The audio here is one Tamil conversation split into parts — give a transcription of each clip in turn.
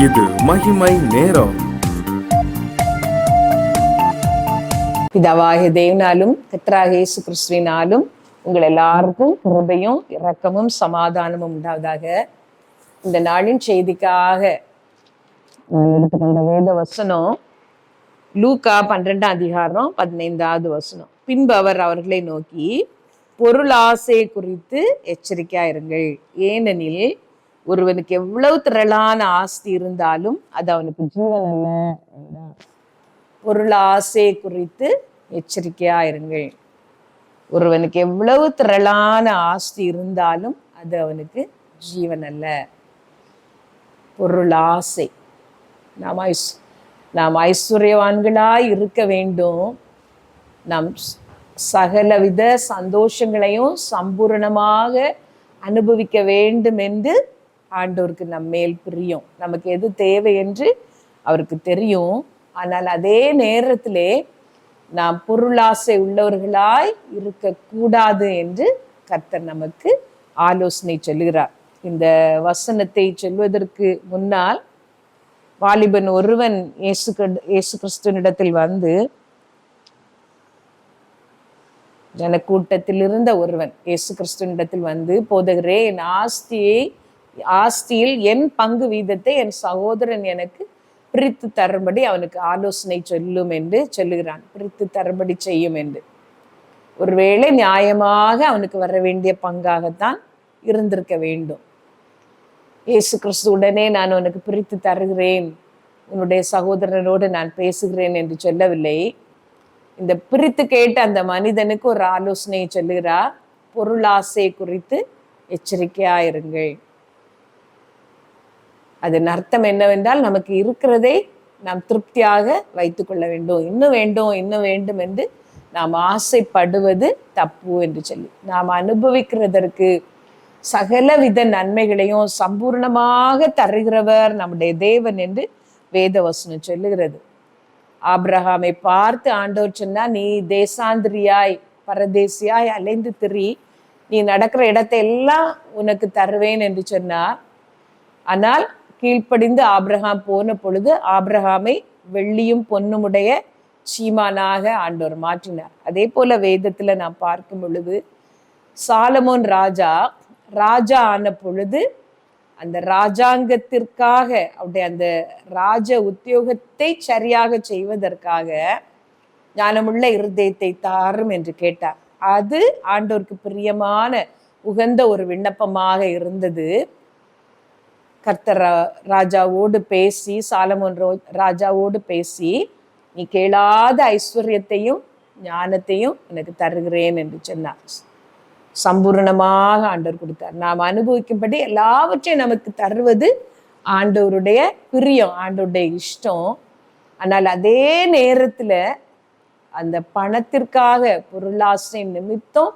இது மகிமை நேரம். பிதாவாகிய தேவனாலும் கர்த்தராகிய இயேசு கிறிஸ்துவினாலும் உங்கள் எல்லாருக்கும் கிருபையும் இரக்கமும் சமாதானமும் உண்டாவதாக. இந்த நாளின் செய்திக்காக நான் எடுத்துக்கொண்ட வேத வசனம் லூக்கா 12ஆம் அதிகாரம் 15வது வசனம். பின்பு அவர் அவர்களை நோக்கி, பொருளாசை குறித்து எச்சரிக்கையாயிருங்கள். ஏனெனில் ஒருவனுக்கு எவ்வளவு திரளான ஆஸ்தி இருந்தாலும் அது அவனுக்கு ஜீவன் அல்ல என்றார். பொருளாசை குறித்து எச்சரிக்கையாயிருங்கள். ஒருவனுக்கு எவ்வளவு திரளான ஆஸ்தி இருந்தாலும் அது அவனுக்கு ஜீவன் அல்ல. பொருளாசை. நாம் ஐஸ்வர்யவான்களாய் இருக்க வேண்டும். நாம் சகலவித சந்தோஷங்களையும் சம்பூரணமாக அனுபவிக்க வேண்டும் என்று ஆண்டவருக்கு நம்மேல் பிரியம். நமக்கு எது தேவை என்று அவருக்கு தெரியும். ஆனால் அதே நேரத்திலே நாம் பொருளாசை உள்ளவர்களாய் இருக்கக்கூடாது என்று கர்த்தர் நமக்கு ஆலோசனை சொல்லுகிறார். இந்த வசனத்தை சொல்வதற்கு முன்னால் வாலிபன் ஒருவன் இயேசு கிறிஸ்துவனிடத்தில் வந்து, ஜனக்கூட்டத்தில் இருந்த ஒருவன் இயேசு கிறிஸ்துவனிடத்தில் வந்து, போதகரே, என் ஆஸ்தியில் என் பங்கு வீதத்தை என் சகோதரன் எனக்கு பிரித்து தரும்படி அவனுக்கு ஆலோசனை சொல்லும் என்று சொல்லுகிறான். பிரித்து தரும்படி செய்யும் என்று. ஒருவேளை நியாயமாக அவனுக்கு வர வேண்டிய பங்காகத்தான் இருந்திருக்க வேண்டும். இயேசு கிறிஸ்து உடனே நான் உனக்கு பிரித்து தருகிறேன், உன்னுடைய சகோதரனோடு நான் பேசுகிறேன் என்று சொல்லவில்லை. இந்த பிரித்து கேட்ட அந்த மனிதனுக்கு ஒரு ஆலோசனையை சொல்லுகிறார். பொருளாசை குறித்து எச்சரிக்கையாயிருங்கள். அதன் அர்த்தம் என்னவென்றால், நமக்கு இருக்கிறதை நாம் திருப்தியாக வைத்துக் கொள்ள வேண்டும். இன்னும் வேண்டும், இன்னும் வேண்டும் என்று நாம் ஆசைப்படுவது தப்பு என்று சொல்லி, நாம் அனுபவிக்கிறதற்கு சகலவித நன்மைகளையும் சம்பூர்ணமாக தருகிறவர் நம்முடைய தேவன் என்று வேதவசனம் சொல்லுகிறது. ஆபிரகாமை பார்த்து ஆண்டவர் சொன்னா, நீ தேசாந்திரியாய் பரதேசியாய் அலைந்து திரி, நீ நடக்கிற இடத்தை எல்லாம் உனக்கு தருவேன் என்று சொன்னார். ஆனால் கீழ்ப்படிந்து ஆபிரகாம் போன பொழுது ஆபிரகாமை வெள்ளியும் பொன்னுமுடைய சீமானாக ஆண்டவர் மாற்றினார். அதே போல வேதத்துல நாம் பார்க்கும் பொழுது சாலமோன் ராஜா ஆன பொழுது அந்த ராஜாங்கத்திற்காக, அவருடைய அந்த ராஜ உத்தியோகத்தை சரியாக செய்வதற்காக ஞானமுள்ள இருதயத்தை தாரும் என்று கேட்டார். அது ஆண்டவருக்கு பிரியமான உகந்த ஒரு விண்ணப்பமாக இருந்தது. கர்த்தர் ராஜாவோடு பேசி, சாலமோன் ராஜாவோடு பேசி, நீ கேளாத ஐஸ்வர்யத்தையும் ஞானத்தையும் எனக்கு தருகிறேன் என்று சொன்னார். சம்பூர்ணமாக ஆண்டவர் கொடுத்தார். நாம் அனுபவிக்கும்படி எல்லாவற்றையும் நமக்கு தருவது ஆண்டவருடைய பிரியம், ஆண்டவருடைய இஷ்டம். ஆனால் அதே நேரத்துல அந்த பணத்திற்காக பொருளாசை நிமித்தம்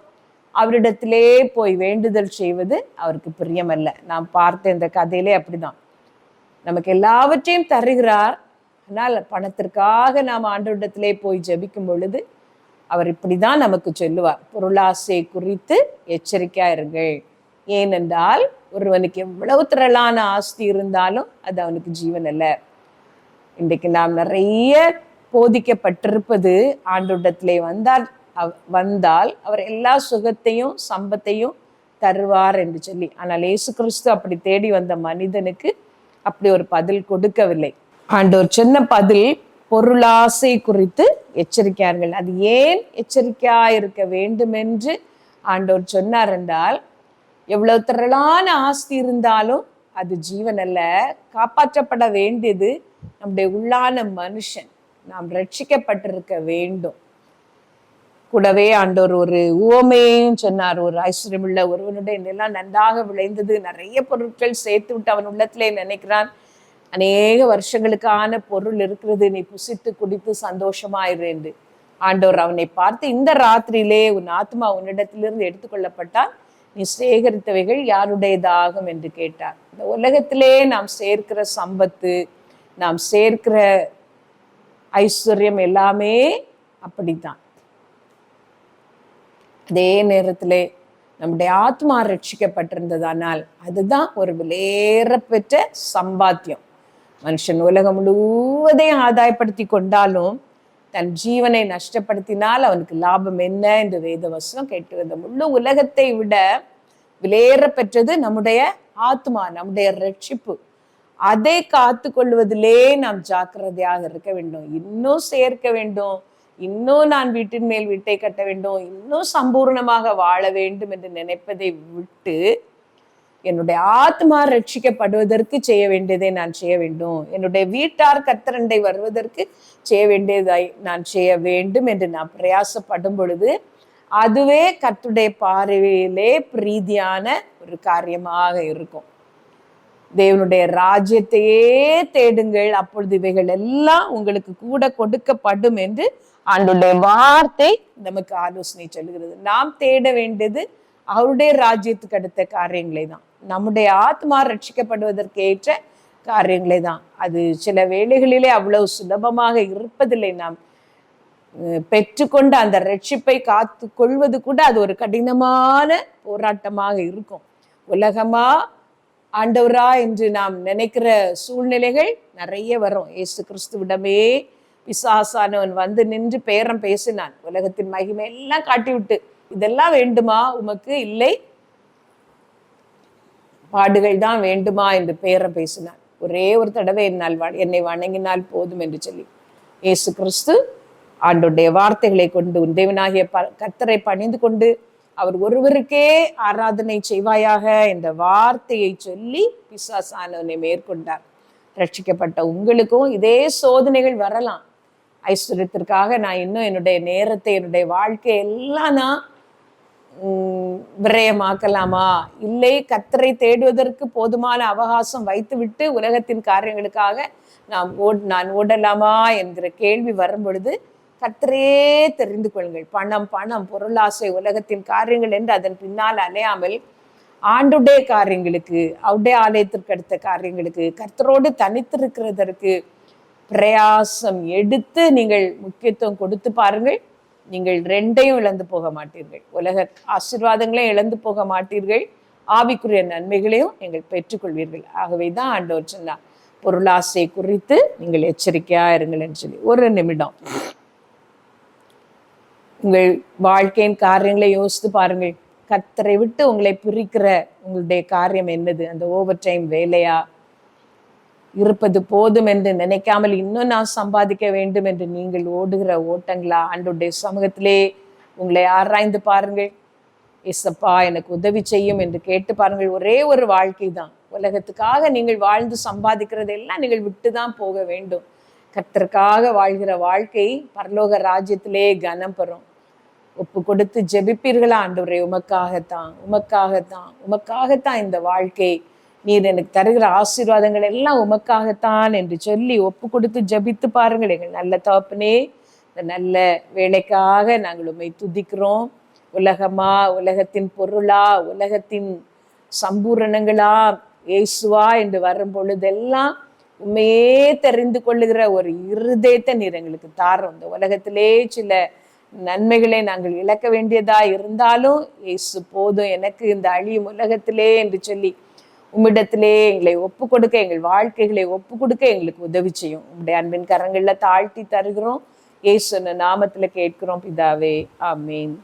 அவரிடத்திலே போய் வேண்டுதல் செய்வது அவருக்கு பிரியமல்ல. நாம் பார்த்த இந்த கதையிலே அப்படிதான். நமக்கு எல்லாவற்றையும் தருகிறார். ஆனால் பணத்திற்காக நாம் ஆண்டவரிடத்திலே போய் ஜெபிக்கும் பொழுது அவர் இப்படிதான் நமக்கு சொல்லுவார், பொருளாசை குறித்து எச்சரிக்கையாயிருங்கள். ஏனென்றால் ஒருவனுக்கு எவ்வளவு திரளான ஆஸ்தி இருந்தாலும் அது அவனுக்கு ஜீவன் அல்ல. இன்றைக்கு நாம் நிறைய போதிக்கப்பட்டிருப்பது, ஆண்டவரிடத்திலே வந்தால் அவர் எல்லா சுகத்தையும் சம்பத்தையும் தருவார் என்று சொல்லி. ஆனால் இயேசு கிறிஸ்து அப்படி தேடி வந்த மனிதனுக்கு அப்படி ஒரு பதில் கொடுக்கவில்லை. ஆண்டவர் சொன்ன பதில், பொருளாசை குறித்து எச்சரிக்கையார்கள். அது ஏன் எச்சரிக்கையா இருக்க வேண்டும் என்று ஆண்டவர் சொன்னார் என்றால், எவ்வளவு திரளான ஆஸ்தி இருந்தாலும் அது ஜீவன் அல்ல. காப்பாற்றப்பட வேண்டியது நம்முடைய உள்ளான மனுஷன். நாம் ரட்சிக்கப்பட்டிருக்க வேண்டும். கூடவே ஆண்டவர் ஒரு உவமையும் சொன்னார். ஒரு ஐஸ்வர்யமுள்ள ஒருவனுடைய நிலம் நன்றாக விளைந்தது, நிறைய பொருட்கள் சேர்த்து விட்டு அவன் உள்ளத்திலே நினைக்கிறான், அநேக வருஷங்களுக்கான பொருள் இருக்கிறது, நீ புசித்து குடித்து சந்தோஷமாயிரு என்று. ஆண்டவர் அவனை பார்த்து, இந்த ராத்திரியிலே உன் ஆத்மா உன்னிடத்திலிருந்து எடுத்துக்கொள்ளப்பட்டால் நீ சேகரித்தவைகள் யாருடையதாகும் என்று கேட்டார். இந்த உலகத்திலே நாம் சேர்க்கிற சம்பத்து, நாம் சேர்க்கிற ஐஸ்வர்யம் எல்லாமே அப்படித்தான். அதே நேரத்திலே நம்முடைய ஆத்மா ரட்சிக்கப்பட்டிருந்ததானால் அதுதான் ஒரு விலையேற பெற்ற சம்பாத்தியம். மனுஷன் உலகம் முழுவதையும் ஆதாயப்படுத்தி கொண்டாலும் தன் ஜீவனை நஷ்டப்படுத்தினால் அவனுக்கு லாபம் என்ன என்று வேத வசனம் கேட்கிறது. முழு உலகத்தை விட விலையேற பெற்றது நம்முடைய ஆத்மா, நம்முடைய ரட்சிப்பு. அதை காத்து கொள்வதிலே நாம் ஜாக்கிரதையாக இருக்க வேண்டும். இன்னும் சேர்க்க வேண்டும், இன்னும் நான் வீட்டின் மேல் வீட்டை கட்ட வேண்டும், இன்னும் சம்பூர்ணமாக வாழ வேண்டும் என்று நினைப்பதை விட்டு என்னுடைய ஆத்மா ரட்சிக்கப்படுவதற்கு செய்ய வேண்டியதை நான் செய்ய வேண்டும், என்னுடைய வீட்டார் கர்த்தரண்டை வருவதற்கு செய்ய வேண்டியதை நான் செய்ய வேண்டும் என்று நான் பிரயாசப்படும் பொழுது அதுவே கர்த்தருடைய பார்வையிலே பிரீதியான ஒரு காரியமாக இருக்கும். தேவனுடைய ராஜ்யத்தையே தேடுங்கள், அப்பொழுது இவைகள் எல்லாம் உங்களுக்கு கூட கொடுக்கப்படும் என்று ஆண்டவருடைய வார்த்தை நமக்கு ஆலோசனை சொல்கிறது. நாம் தேட வேண்டியது அவருடைய ராஜ்யத்துக்கு அடுத்த காரியங்களை தான், நம்முடைய ஆத்மா ரட்சிக்கப்படுவதற்கு ஏற்ற காரியங்களை தான். அது சில வேளைகளிலே அவ்வளவு சுலபமாக இருப்பதில்லை. நாம் பெற்றுக்கொண்ட அந்த ரட்சிப்பை காத்து கொள்வது கூட அது ஒரு கடினமான போராட்டமாக இருக்கும். உலகமா ஆண்டவரா என்று நாம் நினைக்கிற சூழ்நிலைகள் நிறைய வரும். இயேசு கிறிஸ்துவிடமே பிசாசானவன் வந்து நின்று பேரம் பேசினான். உலகத்தின் மகிமை எல்லாம் காட்டிவிட்டு, இதெல்லாம் வேண்டுமா உமக்கு? இல்லை, பாடுகள் தான் வேண்டுமா என்று பேரம் பேசினான். ஒரே ஒரு தடவை என்னை வணங்கினால் போதும் என்று சொல்லி இயேசு கிறிஸ்து ஆண்டவருடைய வார்த்தைகளை கொண்டு உன் தேவனாகிய கர்த்தரை பணிந்து கொண்டு அவர் ஒருவருக்கே ஆராதனை செய்வாயாக என்ற வார்த்தையை சொல்லி பிசாசானவனை மேற்கொண்டார். ரட்சிக்கப்பட்ட உங்களுக்கும் இதே சோதனைகள் வரலாம். ஐஸ்வர்யத்திற்காக நான் இன்னும் என்னுடைய நேரத்தை, என்னுடைய வாழ்க்கை எல்லாம் நான் விரயமாக்கலாமா? இல்லை, கர்த்தரை தேடுவதற்கு போதுமான அவகாசம் வைத்துவிட்டு உலகத்தின் காரியங்களுக்காக நான் ஓடலாமா என்கிற கேள்வி வரும் பொழுது கர்த்தரையே தெரிந்து கொள்ளுங்கள். பணம், பொருளாசை, உலகத்தின் காரியங்கள் என்று அதன் பின்னால் அலையாமல் ஆண்டுடைய காரியங்களுக்கு, அவருடைய ஆலயத்திற்கு அடுத்த காரியங்களுக்கு, கர்த்தரோடு தனித்திருக்கிறதற்கு பிரயாசம் எடுத்து நீங்கள் முக்கியத்துவம் கொடுத்து பாருங்கள். நீங்கள் ரெண்டையும் இழந்து போக மாட்டீர்கள். உலக ஆசீர்வாதங்களையும் இழந்து போக மாட்டீர்கள், ஆவிக்குரிய நன்மைகளையும் நீங்கள் பெற்றுக்கொள்வீர்கள். ஆகவே தான் ஆண்டவர் சொன்னார், பொருளாசை குறித்து நீங்கள் எச்சரிக்கையா இருங்கள் என்று சொல்லி. ஒரு நிமிடம் உங்கள் வாழ்க்கையின் காரியங்களை யோசித்து பாருங்கள். கர்த்தரை விட்டு உங்களை பிரிக்கிற உங்களுடைய காரியம் என்னது? அந்த ஓவர் டைம் வேலையா? இருப்பது போதும் என்று நினைக்காமல் இன்னும் நான் சம்பாதிக்க வேண்டும் என்று நீங்கள் ஓடுகிற ஓட்டங்களா? ஆண்டவருடைய சமூகத்திலே உங்களை ஆராய்ந்து பாருங்கள். ஏசப்பா எனக்கு உதவி செய்யும் என்று கேட்டு பாருங்கள். ஒரே ஒரு வாழ்க்கை தான். உலகத்துக்காக நீங்கள் வாழ்ந்து சம்பாதிக்கிறதெல்லாம் நீங்கள் விட்டு தான் போக வேண்டும். கர்த்தருக்காக வாழ்கிற வாழ்க்கை பரலோக ராஜ்யத்திலே கனம் பெறும். ஒப்பு கொடுத்து ஜெபிப்பீர்களா? ஆண்டவரே, உமக்காகத்தான் இந்த வாழ்க்கை, நீர் எனக்கு தருகிற ஆசீர்வாதங்கள் எல்லாம் உமக்காகத்தான் என்று சொல்லி ஒப்பு கொடுத்து ஜெபித்து பாருங்கள். எங்கள் நல்ல தகப்பனே, இந்த நல்ல வேலைக்காக நாங்கள் உம்மை துதிக்கிறோம். உலகமா, உலகத்தின் பொருளா, உலகத்தின் சம்பூரணங்களா, இயேசுவா என்று வரும் பொழுதெல்லாம் உண்மையே தெரிந்து கொள்ளுகிற ஒரு இருதயத்தை நீர் எங்களுக்கு தாரோம். இந்த உலகத்திலே சில நன்மைகளை நாங்கள் இழக்க வேண்டியதா இருந்தாலும் இயேசு போதும் எனக்கு இந்த அழியும் உலகத்திலே என்று சொல்லி உம்மிடத்திலே எங்களை ஒப்பு கொடுக்க, எங்கள் வாழ்க்கைகளை ஒப்பு கொடுக்க எங்களுக்கு உதவி செய்யும். உம்முடைய அன்பின் கரங்கள்ல தாழ்த்தி தருகிறோம். இயேசு நாமத்துல கேட்கிறோம் பிதாவே, ஆமீன்.